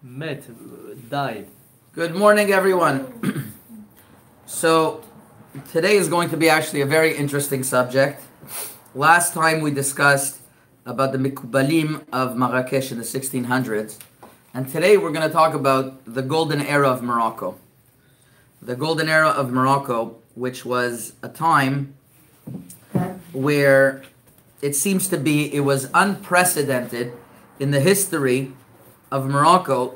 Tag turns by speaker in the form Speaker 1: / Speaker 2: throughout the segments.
Speaker 1: Met, died.
Speaker 2: Good morning, everyone. So, today is going to be actually a very interesting subject. Last time we discussed about the Mikubalim of Marrakesh in the 1600s. And today we're going to talk about the golden era of Morocco. The golden era of Morocco, which was a time where it seems to be, it was unprecedented in the history of Morocco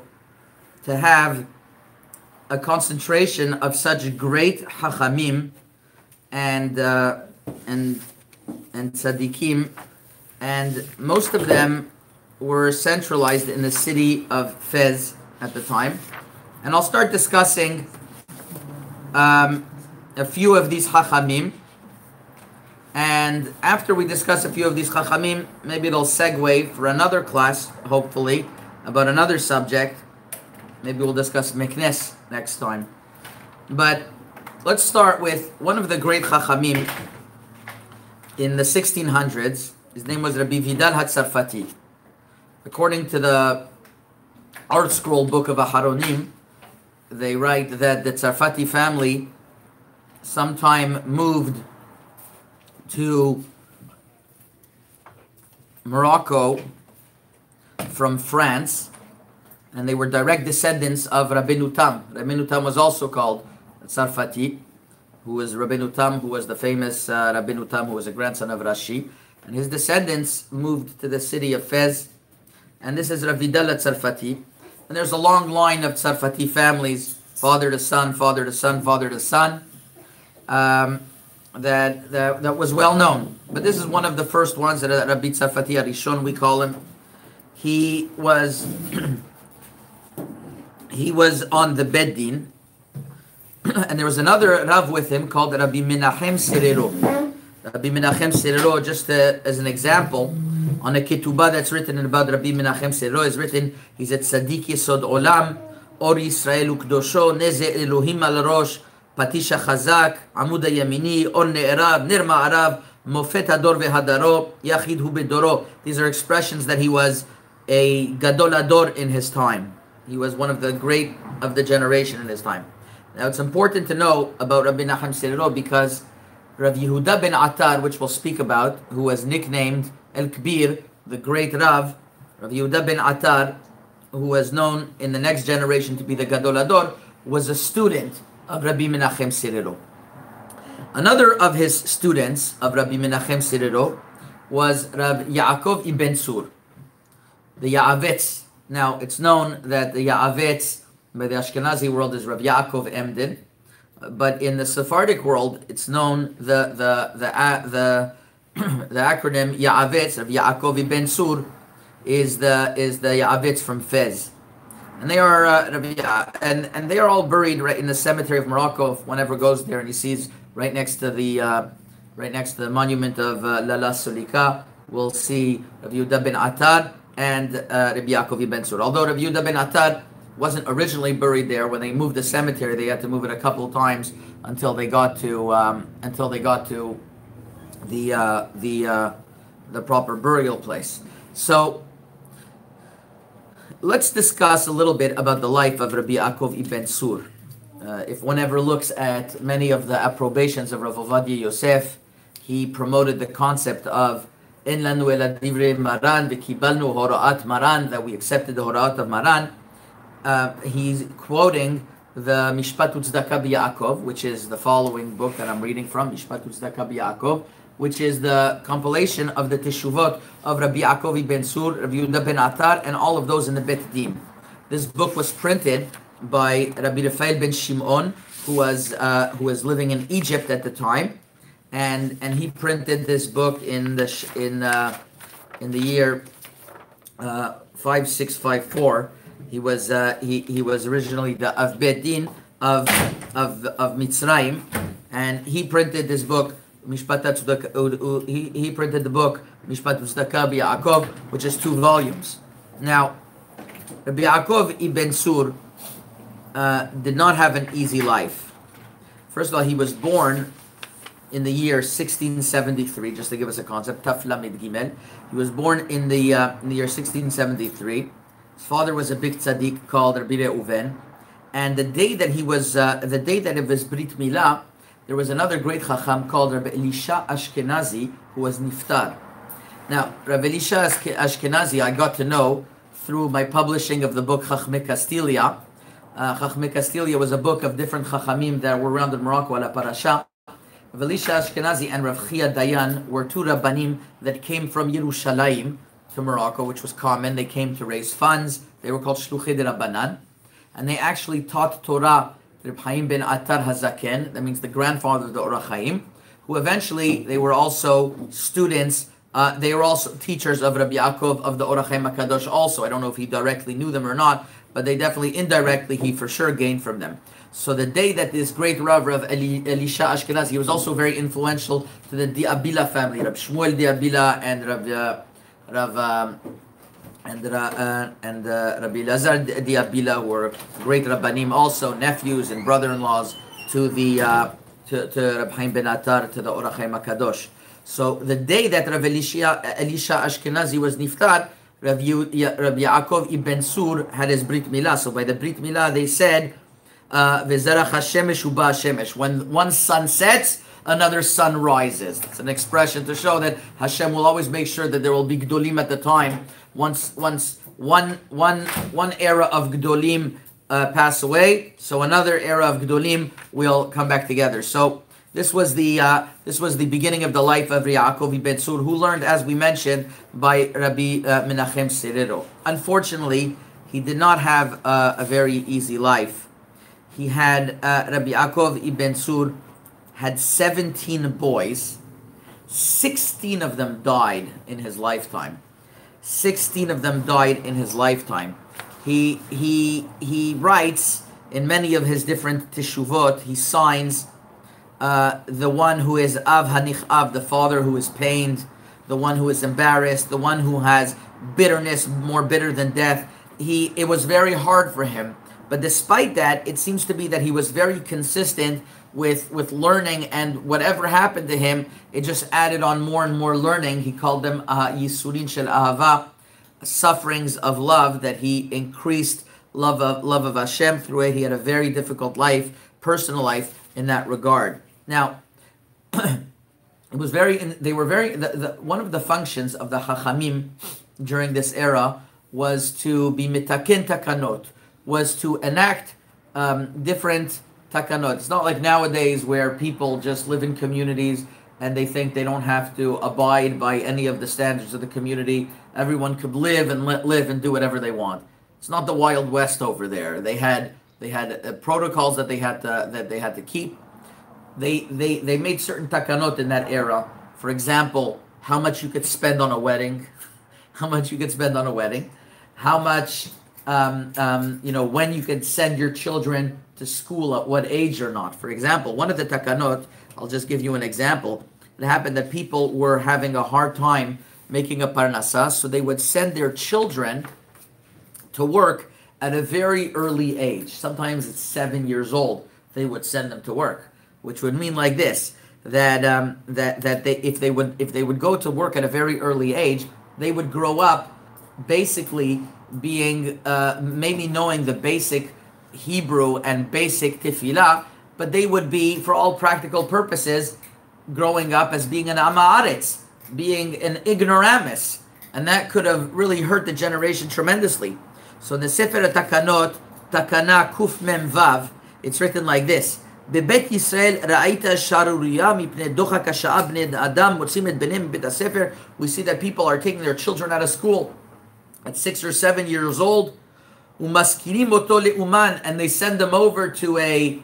Speaker 2: to have a concentration of such great Hahamim and Tzaddikim, and most of them were centralized in the city of Fez at the time. And I'll start discussing a few of these Hahamim, and after we discuss a few of these Hahamim, maybe it'll segue for another class, hopefully, about another subject. Maybe we'll discuss Meknes next time. But let's start with one of the great Chachamim in the 1600s. His name was Rabbi Vidal HaTzarfati. According to the Art Scroll book of Aharonim, they write that the Tzarfati family sometime moved to Morocco from France, and they were direct descendants of Rabbeinu Tam. Rabbeinu Tam was also called Tzarfati, who was Rabbeinu Tam, who was the famous Rabbeinu Tam, who was a grandson of Rashi. And his descendants moved to the city of Fez. And this is Rav Vidal Tzarfati. And there's a long line of Tzarfati families, father to son, father to son, father to son, that was well known. But this is one of the first ones, that Rabbi Tzarfati Arishon, we call him. He was on the Beddin, and there was another Rav with him called Rabbi Menachem Serero. Rabbi Menachem Serero, just as an example, on a ketubah that's written about Rabbi Menachem Serero, is written, he's a tzaddik yesod olam, or Yisrael ukdosho, neze Elohim al rosh, patisha chazak, amud yamini, or ne'erav, nir ma'arav, mofet hador vehadaro, yachid hu bedoro. These are expressions that he was a gadol ador in his time. He was one of the great of the generation in his time. Now it's important to know about Rabbi Menachem Serero because Rav Yehuda ben Attar, which we'll speak about, who was nicknamed El Kbir, the great Rav, Rav Yehuda ben Attar, who was known in the next generation to be the Gadol Ador, was a student of Rabbi Menachem Serero. Another of his students of Rabbi Menachem Serero was Rav Yaakov ibn Sur, the Ya'avetz. Now it's known that the Ya'avetz by the Ashkenazi world is Rav Yaakov Emden, but in the Sephardic world, it's known the acronym Ya'avetz of Yaakov ibn Sur is the Ya'avetz from Fez, and they are and they are all buried right in the cemetery of Morocco. If one ever goes there and he sees right next to the monument of Lala Sulika, we'll see Rav Yehuda ben Attar and Rabbi Yaakov ibn Sur. Although Rav Yehuda ben Attar wasn't originally buried there, when they moved the cemetery, they had to move it a couple of times until they got to the proper burial place. So let's discuss a little bit about the life of Rabbi Yaakov ibn Sur. If one ever looks at many of the approbations of Rav Ovadia Yosef, he promoted the concept of En lanu ela divrei Maran v'kibalnu hora'at Maran, that we accepted the hora'at of Maran. He's quoting the Mishpat U'Tzedakah B'Yaakov, which is the following book that I'm reading from, Mishpat U'Tzedakah B'Yaakov, which is the compilation of the Teshuvot of Rabbi Yaakov ibn Sur, Rabbi Yehuda ben Attar, and all of those in the Bet Din. This book was printed by Rabbi Raphael ben Shimon, who was living in Egypt at the time, and he printed this book in the year 5654. He was originally the Av Bet Din of Mitzrayim, and he printed this book Mishpat Tzedakah. He printed the book Mishpat Tzedakah B'Yaakov, which is 2 volumes. Now, Rabbi Yaakov ibn Sur did not have an easy life. First of all, he was born in the year 1673, just to give us a concept. Taf Lamed Gimel. He was born in the year 1673. His father was a big tzaddik called Rabbi Reuven. And the day that he was, the day that of his Brit Milah, there was another great Chacham called Rabbi Elisha Ashkenazi who was niftar. Now, Rabbi Elisha Ashkenazi, I got to know through my publishing of the book Hahamim Castilla. Hahamim Castilla was a book of different Chachamim that were around in Morocco, ala parasha. Rabbi Elisha Ashkenazi and Rav Chia Dayan were two Rabbanim that came from Yerushalayim to Morocco, which was common. They came to raise funds. They were called Shluchei de Rabbanan. And they actually taught Torah to Reb Chaim ben Atar Hazaken, that means the grandfather of the Or HaChaim, who eventually, they were also students, they were also teachers of Rabbi Yaakov of the Or HaChaim HaKadosh also. I don't know if he directly knew them or not, but they definitely, indirectly, he for sure gained from them. So the day that this great Rav Elisha Ashkenazi, he was also very influential to the Diabila family, Rab Shmuel Diabila and Rabbi Lazar Diabila, who were great Rabbanim, also nephews and brother-in-laws to the to Reb Chaim ben Atar, to the Or HaChaim HaKadosh. So the day that Rav Elisha Ashkenazi was niftar, Rabbi Yaakov ibn Sur had his Brit Milah. So by the Brit Milah they said, V'zerach HaShemesh uba HaShemesh. When one sun sets, another sun rises. It's an expression to show that Hashem will always make sure that there will be Gdolim at the time. Once one era of Gdolim pass away, so another era of Gdolim will come back together. So this was the beginning of the life of Yaakov ibn Sur, who learned, as we mentioned, by Rabbi Menachem Serero. Unfortunately, he did not have a very easy life. He had Rabbi Yaakov ibn Sur had 17 boys. 16 of them died in his lifetime. 16 of them died in his lifetime. He writes in many of his different teshuvot, he signs the one who is av hanichav, the father who is pained, the one who is embarrassed, the one who has bitterness, more bitter than death. It was very hard for him. But despite that, it seems to be that he was very consistent with learning, and whatever happened to him, it just added on more and more learning. He called them Yisurin Shel Ahava, sufferings of love, that he increased love of Hashem through it. He had a very difficult life, personal life in that regard. Now, it was one of the functions of the Chachamim during this era was to be mitaken takanot, was to enact different takanot. It's not like nowadays where people just live in communities and they think they don't have to abide by any of the standards of the community. Everyone could live and let live and do whatever they want. It's not the Wild West over there. They had protocols that they had to keep. They made certain takanot in that era. For example, how much you could spend on a wedding, how much, when you could send your children to school, at what age or not. For example, one of the takanot, I'll just give you an example. It happened that people were having a hard time making a parnasa, so they would send their children to work at a very early age. Sometimes it's 7 years old. They would send them to work, which would mean like this: that if they would go to work at a very early age, they would grow up basically being maybe knowing the basic Hebrew and basic tefillah, but they would be, for all practical purposes, growing up as being an Amaretz, being an ignoramus, and that could have really hurt the generation tremendously. So in the Sefer Takanot, Takana Kuf Mem Vav, it's written like this: בבית ישראל ראית שערורייה מפני דוחק השעה בני אדם מוצאים את בניהם מבית הספר. We see that people are taking their children out of school at 6 or 7 years old, ומשכירים אותו לאומן, and they send them over to a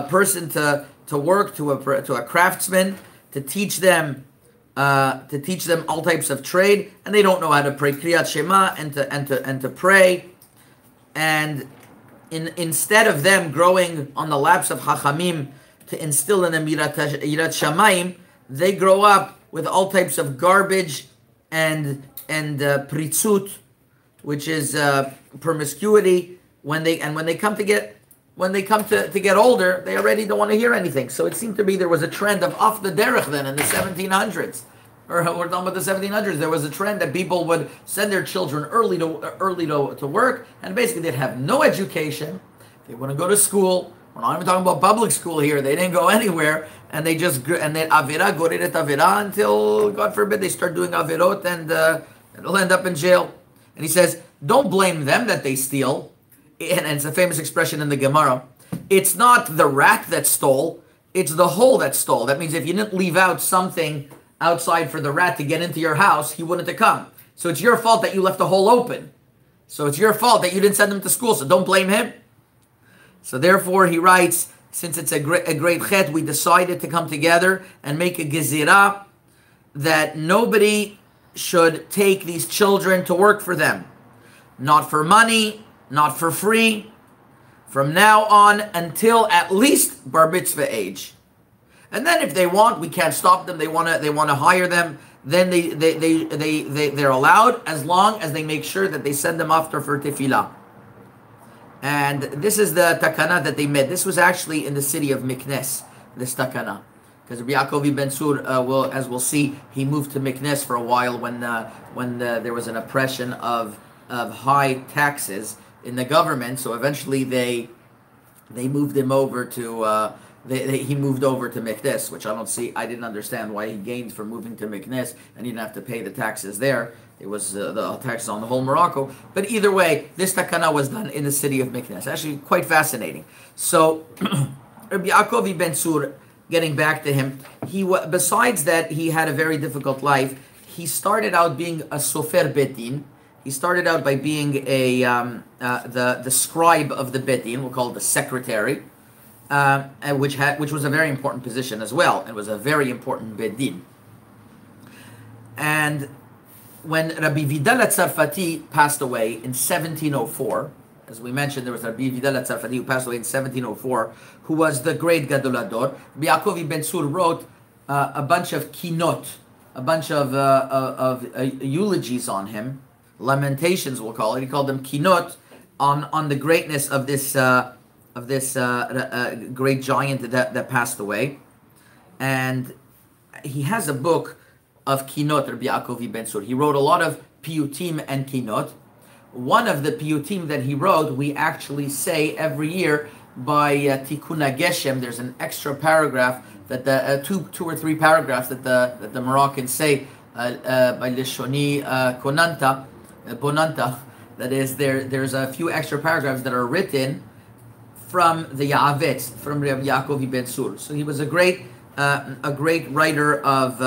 Speaker 2: person to work, to a craftsman, to teach them all types of trade, and they don't know how to pray Kriyat Shema and to pray. And instead of them growing on the laps of Chachamim to instill in them Yirat Shamayim, they grow up with all types of garbage and pritzut, which is promiscuity. When they come to get when they come to get older, they already don't want to hear anything. So it seemed to be there was a trend of off the derech then in the 1700s. Or we're talking about the 1700s. There was a trend that people would send their children early to work, and basically they'd have no education. They wouldn't go to school. We're not even talking about public school here. They didn't go anywhere, and they avira goret avira until, God forbid, they start doing avirot, and it'll end up in jail. And he says, don't blame them that they steal. And it's a famous expression in the Gemara. It's not the rat that stole, it's the hole that stole. That means if you didn't leave out something outside for the rat to get into your house, he wouldn't have come. So it's your fault that you left the hole open. So it's your fault that you didn't send him to school, so don't blame him. So therefore he writes, since it's a great chet, we decided to come together and make a gezirah that nobody should take these children to work for them. Not for money, not for free, from now on until at least bar mitzvah age. And then if they want, we can't stop them. They want to hire them. Then they're allowed, as long as they make sure that they send them after for tefillah. And this is the takana that they made. This was actually in the city of Miknes, this takana. Because Rabbi Yaakov ben Sur, as we'll see, he moved to Miknes for a while when there was an oppression of high taxes in the government. So eventually they moved him over to he moved over to Miknes, which I didn't understand why he gained from moving to Miknes and he didn't have to pay the taxes there. It was the taxes on the whole Morocco. But either way, this takana was done in the city of Miknes. Actually, quite fascinating. So Rabbi Yaakov ben Sur, getting back to him, besides that he had a very difficult life. He started out being a sofer betin. He started out by being the scribe of the betin. We'll call it the secretary, which was a very important position as well. It was a very important bedin. And when Rabbi Vidal Tzarfati passed away in 1704, as we mentioned, there was Rabbi Vidal Tzarfati who passed away in 1704, who was the great Gadolador. Rabbi Yaakov ben Sur wrote a bunch of kinot, a bunch of eulogies on him, lamentations we'll call it. He called them kinot on the greatness of this great giant that passed away. And he has a book of kinot, Rabbi Yaakov ben Sur. He wrote a lot of piyutim and kinot. One of the piyutim that he wrote, we actually say every year by Tikkun Geshem. There's an extra paragraph that the two or three paragraphs that the Moroccans say by Lishoni Bonanta. That is, there's a few extra paragraphs that are written from the Ya'avetz, from Rabbi Yaakov ben Sur. So he was a great writer of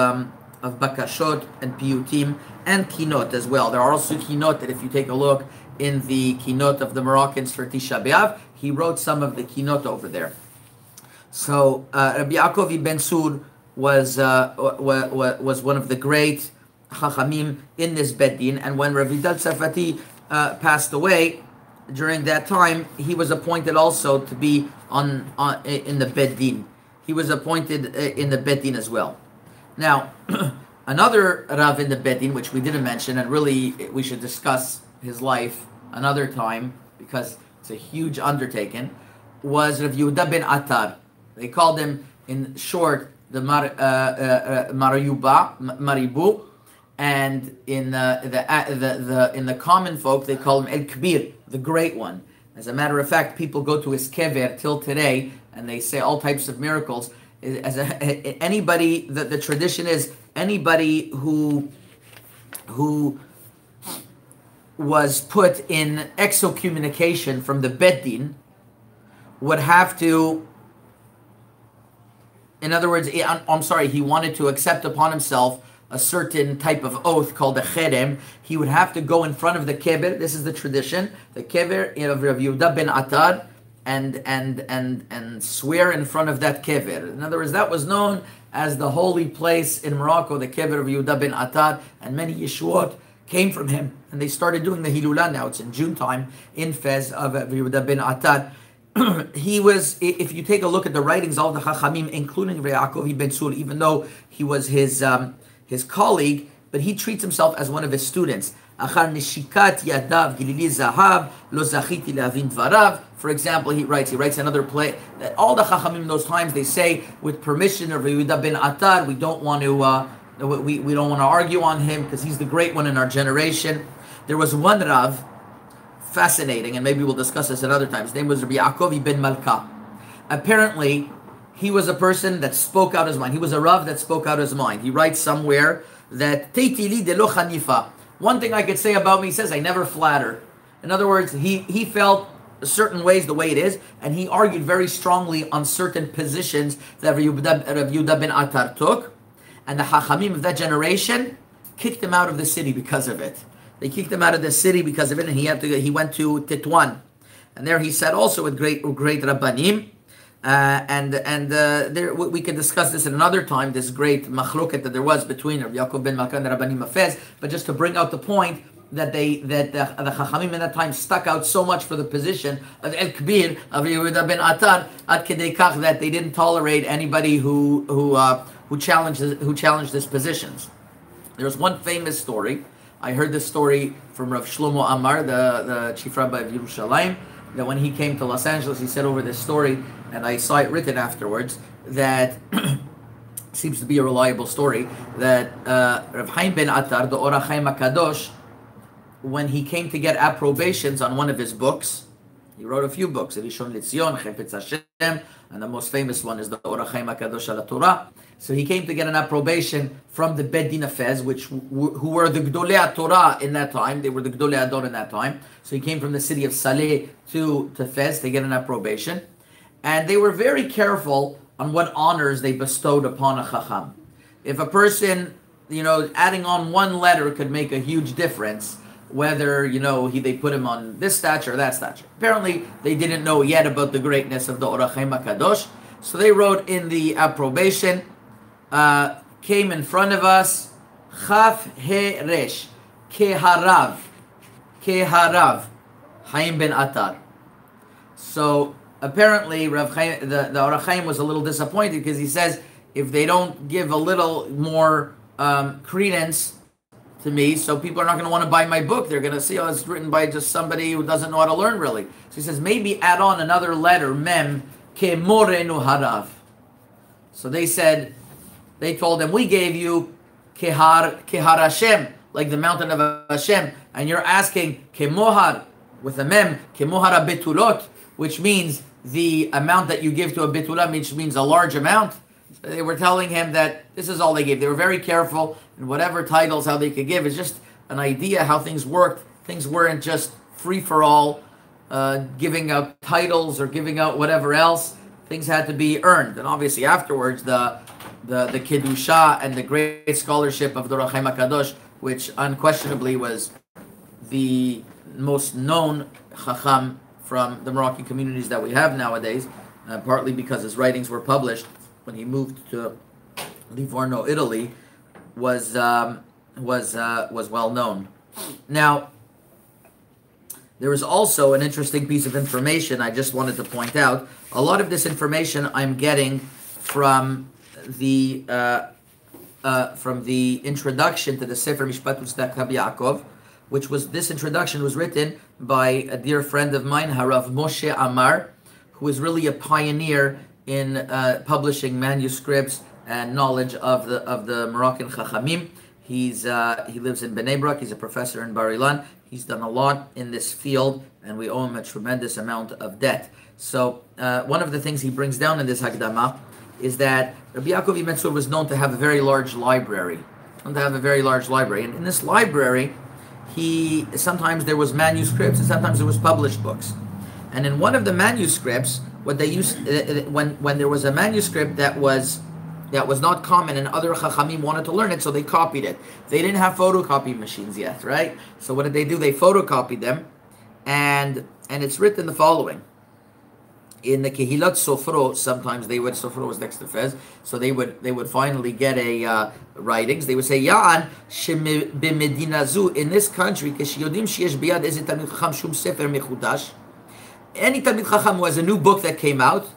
Speaker 2: bakashot and piyutim and kinot as well. There are also kinot that if you take a look in the kinot of the Moroccans for Tisha B'Av, he wrote some of the kinot over there. So Rabbi Yaakov ben Sur was one of the great Hahamim in this Beddin, and when Rabbi Vidal Tzarfati passed away, during that time, he was appointed also to be in the Beddin. He was appointed in the Beddin as well. Now, another Rav in the Beddin, which we didn't mention, and really we should discuss his life another time because it's a huge undertaking, was Rav Yehuda ben Atar. They called him in short the Maribu, and in the common folk they call him El Kbir, the great one. As a matter of fact, people go to his kever till today, and they say all types of miracles. Anybody, the tradition is anybody who was put in excommunication from the Beddin would have to, in other words, I'm sorry, he wanted to accept upon himself a certain type of oath called a cherem. He would have to go in front of the kever. This is the tradition, the kever of Rav Yehuda ben Atar, and swear in front of that kever. In other words, that was known as the holy place in Morocco, the kever of Yehuda ben Atar, and many Yeshuot came from him. And they started doing the Hilulah. Now it's in June time in Fez of Yehuda ben Atar. He was, if you take a look at the writings of the Chachamim, including Rabbi Yaakov ben Sur, even though he was his colleague, but he treats himself as one of his students. אחר נשיקת ידיו גילילי זהב, לא זכיתי להבין דבריו. For example, he writes another play that all the Chachamim in those times, they say, with permission of Yehuda ben Atar, we don't want to we don't want to argue on him because he's the great one in our generation. There was one Rav, fascinating, and maybe we'll discuss this at other times. His name was Rabbi Yaakov ben Malka. Apparently, he was a person that spoke out his mind. He was a Rav that spoke out his mind. He writes somewhere that Teitili de lo chanifa. One thing I could say about me, he says, I never flatter. In other words, he felt certain ways the way it is, and he argued very strongly on certain positions that Rav Yehuda ben Atar took, and the Hahamim of that generation kicked him out of the city because of it. They kicked him out of the city because of it, and he went to Titwan, and there he sat also with great Rabbanim, there we can discuss this at another time. This great machloket that there was between Rabbi Yaakov ben Malka and the Hahamim Of Fes, but just to bring out the point that the Chachamim in that time stuck out so much for the position of El Kbir of Yehuda ben Atar ad kedei kach that they didn't tolerate anybody who challenged his positions. There's one famous story. I heard this story from Rav Shlomo Amar, the chief rabbi of Yerushalayim, that when he came to Los Angeles, he said over this story, and I saw it written afterwards, that seems to be a reliable story, that Rav Chaim ben Atar, the Or HaChaim HaKadosh, when he came to get approbations on one of his books, he wrote a few books, Rishon LeZion, Chefetz Hashem, and the most famous one is the Or HaChaim HaKadosh al Torah. So he came to get an approbation from the Beit Din of Fez, who were the Gdolei Torah in that time. They were the Gdolei Ador in that time. So he came from the city of Saleh to Fez to get an approbation. And they were very careful on what honors they bestowed upon a Chacham. If a person, adding on one letter could make a huge difference, whether, they put him on this stature or that stature. Apparently, they didn't know yet about the greatness of the Or HaChaim HaKadosh. So they wrote in the approbation, came in front of us, Chaf He Resh, Keharav, Chaim ben Atar. So apparently, Rav Chaim, the Or HaChaim was a little disappointed because he says, if they don't give a little more credence to me, so people are not going to want to buy my book. They're going to see, it's written by just somebody who doesn't know how to learn really. So he says, maybe add on another letter, Mem, Ke Morenu Harav. So they told him, we gave you Kehar Hashem, like the mountain of Hashem, and you're asking Kemohar, with a Mem, Kemohar Betulot, which means the amount that you give to a Betulah, which means a large amount. So they were telling him that this is all they gave. They were very careful, and whatever titles, how they could give, is just an idea how things worked. Things weren't just free-for-all, giving out titles or giving out whatever else. Things had to be earned. And obviously afterwards, the Kedusha and the great scholarship of the Or HaChaim HaKadosh, which unquestionably was the most known Chacham from the Moroccan communities that we have nowadays, partly because his writings were published when he moved to Livorno, Italy, was well known. Now, there is also an interesting piece of information I just wanted to point out. A lot of this information I'm getting from the introduction to the Sefer Mishpat Utzdak Rabbi Yaakov, this introduction was written by a dear friend of mine, Harav Moshe Amar, who is really a pioneer in publishing manuscripts and knowledge of the Moroccan Chachamim. He lives in Bnei Brak. He's a professor in Bar Ilan. He's done a lot in this field, and we owe him a tremendous amount of debt. So one of the things he brings down in this Hagdama is that Rabbi Yaakov Yimetzur was known to have a very large library. And in this library, sometimes there was manuscripts and sometimes there was published books. And in one of the manuscripts, what they used when there was a manuscript that was not common and other Chachamim wanted to learn it, so they copied it. They didn't have photocopy machines yet, right? So what did they do? They photocopied them, and it's written the following. In the Kehilat Sofro, sometimes Sofro was next to Fez, so they would finally get a writings. They would say, Ya'an b'medina zu, in this country, kshiyodim sheyesh biyad eze Talmid Chacham shum sefer mechudash. Any Talmid Chacham who has a new book that came out,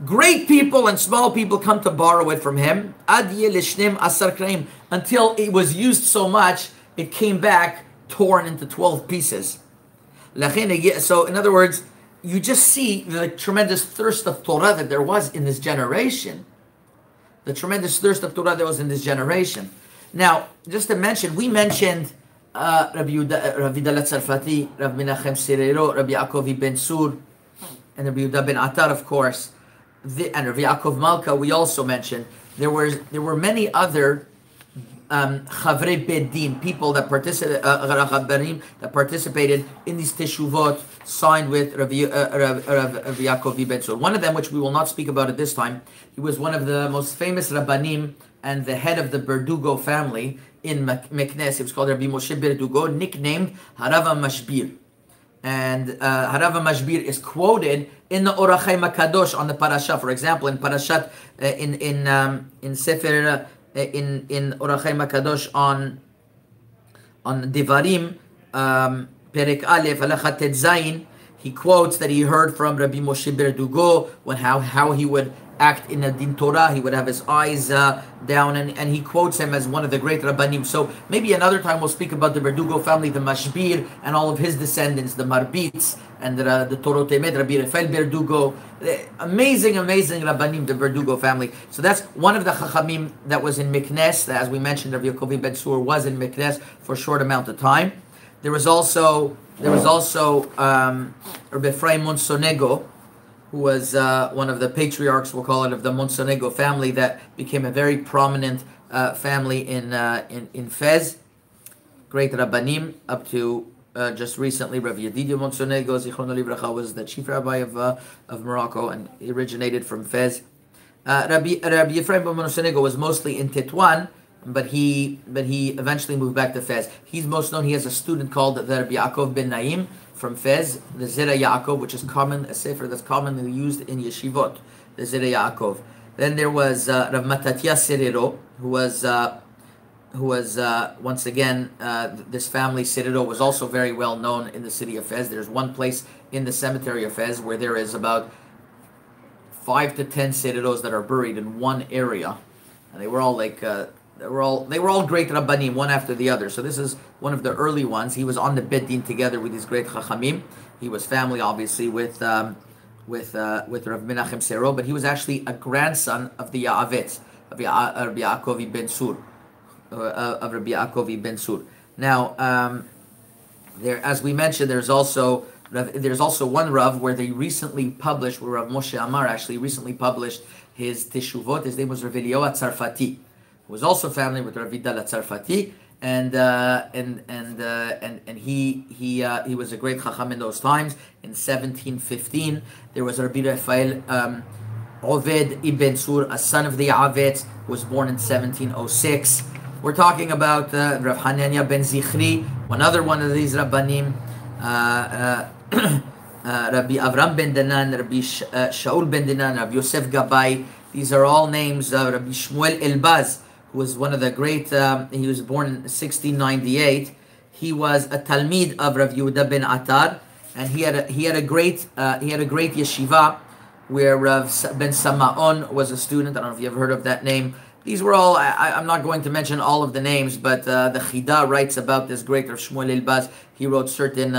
Speaker 2: great people and small people come to borrow it from him, ad yeh l'shneim asar kraim, until it was used so much it came back torn into 12 pieces. So in other words, you just see the tremendous thirst of Torah that there was in this generation. The tremendous thirst of Torah that was in this generation. Now, just to mention, we mentioned Rabbi Dala Tzarfati, Rabbi Menachem Serero, Rabbi Yaakov Ben Sur, and Rabbi Yehuda Ben Atar, of course, and Rabbi Yaakov Malka. We also mentioned there were many other Chavrei Bedin, people that participated in these teshuvot signed with Rabbi Yaakov Ben Sur. One of them, which we will not speak about at this time, he was one of the most famous Rabbanim and the head of the Berdugo family in Meknes. He was called Rabbi Moshe Berdugo, nicknamed Harava Mashbir. And Harava Mashbir is quoted in the Orach Chaim HaKadosh on the parasha. For example, in parashat in Sefer in Orach Chaim HaKadosh on Devarim Perek Aleph Halacha Tet Zayin, he quotes that he heard from Rabbi Moshe Berdugo when how he would act in a din Torah. He would have his eyes down, and he quotes him as one of the great Rabbanim. So maybe another time we'll speak about the Berdugo family, the Mashbir, and all of his descendants, the Marbitz, and the Torot Emet, Rabbi Rafael Berdugo. Amazing Rabbanim, the Berdugo family. So that's one of the Hahamim that was in Meknes. As we mentioned, Rabbi Yaakov Ben Sur was in Meknes for a short amount of time. There was also Rabbi Ephraim Monsonego, who was one of the patriarchs, we'll call it, of the Monsonego family that became a very prominent family in Fez. Great Rabbanim, up to just recently. Rabbi Yedidia Monsonego, Zichrono Livracha, was the chief rabbi of Morocco, and he originated from Fez. Rabbi Ephraim Monsonego was mostly in Tetuan, but he eventually moved back to Fez. He's most known. He has a student called the Rabbi Yaakov Ben Naim from Fez, the Zera Yaakov, which is a sefer that's commonly used in yeshivot, the Zera Yaakov. Then there was Rav Matatia Serero, who was once again, this family Serero was also very well known in the city of Fez. There's one place in the cemetery of Fez where there is about 5 to 10 Sereros that are buried in one area, and they were all like they were all great Rabbanim, one after the other. So this is one of the early ones. He was on the Bet Din together with these great Chachamim. He was family, obviously, with Rav Menachem Serero, but he was actually a grandson of the Ya'avetz, of Rabbi Yaakov Ben Sur, of Rabbi Yaakov Ben Sur. Now, there, as we mentioned, there's also one Rav where they recently published, where Rav Moshe Amar actually recently published his Teshuvot. His name was Rav Eliyahu Tzarfati, who was also family with Rav Dala Tzarfati, and he was a great Chacham in those times. In 1715, there was Rabbi Rafael Oved Ibn Sur, a son of the Avetz, who was born in 1706. We're talking about Rav Hanania ben Zichri, one of these Rabbanim, Rabbi Avram ben Danan, Rabbi Shaul ben Danan, Rabbi Yosef Gabay. These are all names. Rabbi Shmuel Elbaz, who was one of the great, he was born in 1698. He was a Talmid of Rav Yehuda ben Atar, and he had a great yeshiva where Rav ben Samaon was a student. I don't know if you ever heard of that name. These were all, I'm not going to mention all of the names, but the Chida writes about this great Rav Shmuel Elbaz. He wrote certain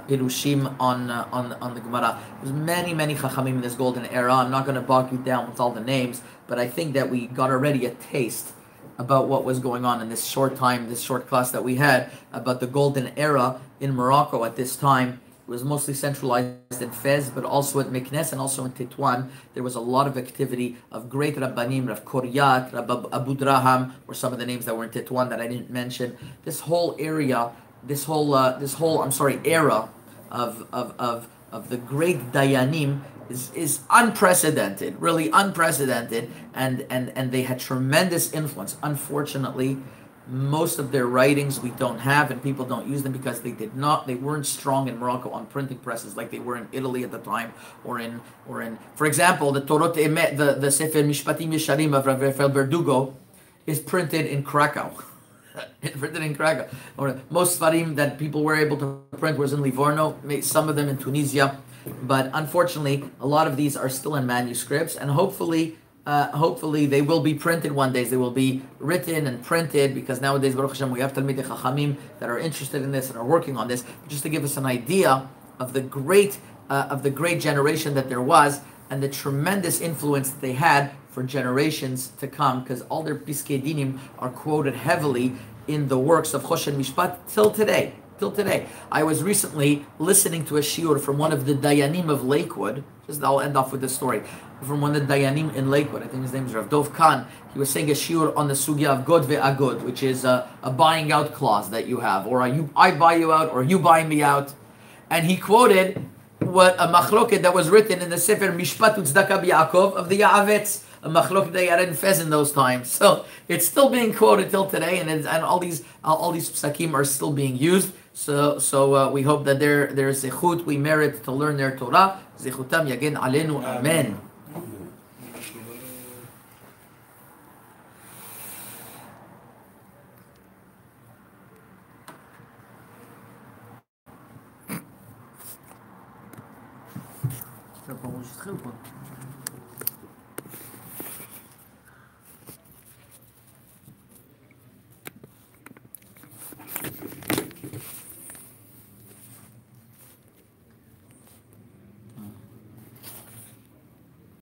Speaker 2: pirushim on the Gemara. There's many Chachamim in this golden era. I'm not going to bog you down with all the names, but I think that we got already a taste about what was going on in this short class that we had about the golden era in Morocco at this time. It was mostly centralized in Fez, but also at Meknes and also in Tetuan. There was a lot of activity of great Rabbanim, Rav Koryat, Rav Abu Draham, or some of the names that were in Tetuan that I didn't mention. This whole area, era of the great Dayanim is unprecedented, really unprecedented, and they had tremendous influence. Unfortunately, most of their writings we don't have, and people don't use them because they weren't strong in Morocco on printing presses like they were in Italy at the time, or in for example, the Torot Emet, the Sefer Mishpatim Yesharim of Rav Rafael Berdugo is printed in Krakow. Printed in Krakow. Or most Sfarim that people were able to print was in Livorno, some of them in Tunisia, but unfortunately a lot of these are still in manuscripts, and hopefully hopefully they will be printed one day. They will be written and printed, because nowadays, Baruch Hashem, we have Talmidei Chachamim that are interested in this and are working on this. Just to give us an idea of the great generation that there was, and the tremendous influence that they had for generations to come, because all their Piskei Dinim are quoted heavily in the works of Choshen Mishpat till today. Till today. I was recently listening to a shiur from one of the Dayanim of Lakewood. I'll end off with this story. From one of the Dayanim in Lakewood. I think his name is Rav Dov Khan. He was saying a shiur on the sugya of God ve'agod, which is a buying out clause that you have, or I buy you out, or you buy me out. And he quoted what a machloket that was written in the Sefer Mishpat U'Tzedakah B'Yaakov of the Ya'avetz, a machloket they had in Fez in those times. So it's still being quoted till today, and all these psakim are still being used. So we hope that there's zechut, we merit to learn their Torah. Zechutam yagen alenu, amen.
Speaker 1: Para o